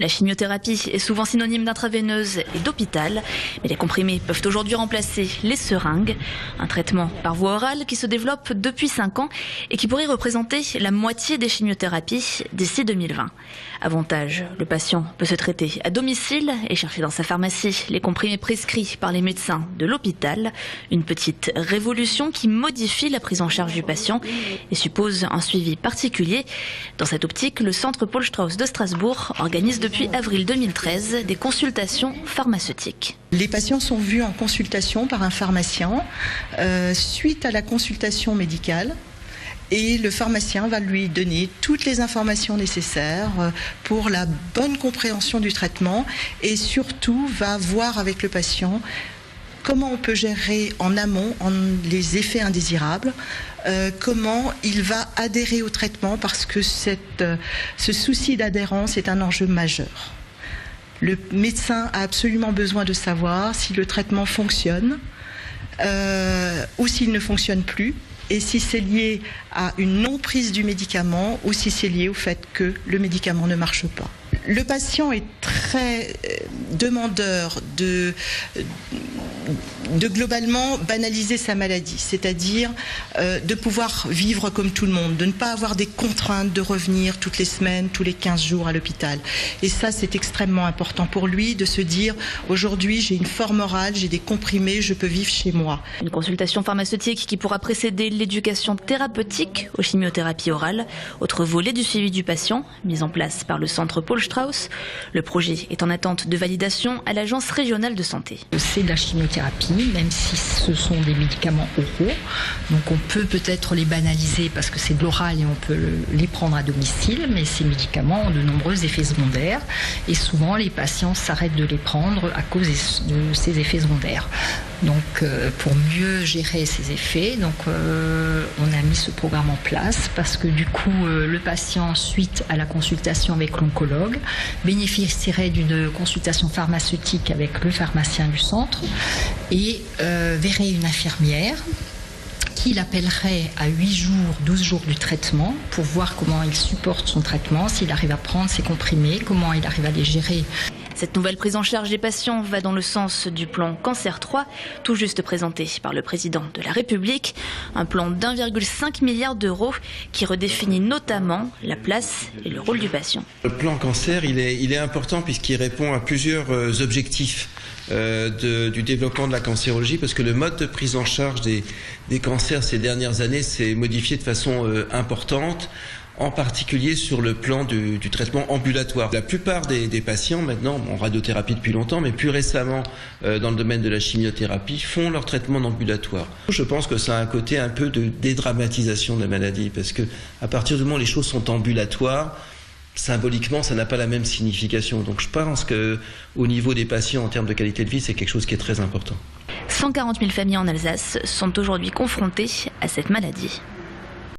La chimiothérapie est souvent synonyme d'intraveineuse et d'hôpital, mais les comprimés peuvent aujourd'hui remplacer les seringues. Un traitement par voie orale qui se développe depuis 5 ans et qui pourrait représenter la moitié des chimiothérapies d'ici 2020. Avantage, le patient peut se traiter à domicile et chercher dans sa pharmacie les comprimés prescrits par les médecins de l'hôpital. Une petite révolution qui modifie la prise en charge du patient et suppose un suivi particulier. Dans cette optique, le centre Paul Strauss de Strasbourg organise depuis avril 2013 des consultations pharmaceutiques. Les patients sont vus en consultation par un pharmacien suite à la consultation médicale. Et le pharmacien va lui donner toutes les informations nécessaires pour la bonne compréhension du traitement et surtout va voir avec le patient comment on peut gérer en amont les effets indésirables, comment il va adhérer au traitement parce que ce souci d'adhérence est un enjeu majeur. Le médecin a absolument besoin de savoir si le traitement fonctionne ou s'il ne fonctionne plus. Et si c'est lié à une non-prise du médicament ou si c'est lié au fait que le médicament ne marche pas. Le patient est très demandeur de globalement banaliser sa maladie, c'est-à-dire de pouvoir vivre comme tout le monde, de ne pas avoir des contraintes de revenir toutes les semaines, tous les 15 jours à l'hôpital. Et ça, c'est extrêmement important pour lui de se dire aujourd'hui j'ai une forme orale, j'ai des comprimés, je peux vivre chez moi. Une consultation pharmaceutique qui pourra précéder l'éducation thérapeutique aux chimiothérapies orales, autre volet du suivi du patient, mis en place par le centre Paul Strauss. Le projet est en attente de validation à l'Agence régionale de santé. C'est de la chimiothérapie, même si ce sont des médicaments oraux. Donc on peut peut-être les banaliser parce que c'est de l'oral et on peut les prendre à domicile, mais ces médicaments ont de nombreux effets secondaires et souvent les patients s'arrêtent de les prendre à cause de ces effets secondaires. Donc pour mieux gérer ces effets, on a mis ce programme en place parce que du coup le patient, suite à la consultation avec l'oncologue, bénéficierait d'une consultation pharmaceutique avec le pharmacien du centre et verrait une infirmière qui l'appellerait à 8 jours, 12 jours du traitement pour voir comment il supporte son traitement, s'il arrive à prendre ses comprimés, comment il arrive à les gérer. Cette nouvelle prise en charge des patients va dans le sens du plan Cancer 3, tout juste présenté par le président de la République. Un plan d'1,5 milliard d'euros qui redéfinit notamment la place et le rôle du patient. Le plan Cancer, il est important puisqu'il répond à plusieurs objectifs du développement de la cancérologie parce que le mode de prise en charge des cancers ces dernières années s'est modifié de façon importante, en particulier sur le plan du traitement ambulatoire. La plupart des patients maintenant, en radiothérapie depuis longtemps, mais plus récemment dans le domaine de la chimiothérapie, font leur traitement en ambulatoire. Je pense que ça a un côté un peu de dédramatisation de la maladie, parce que à partir du moment où les choses sont ambulatoires, symboliquement, ça n'a pas la même signification. Donc je pense qu'au niveau des patients, en termes de qualité de vie, c'est quelque chose qui est très important. 140 000 familles en Alsace sont aujourd'hui confrontées à cette maladie.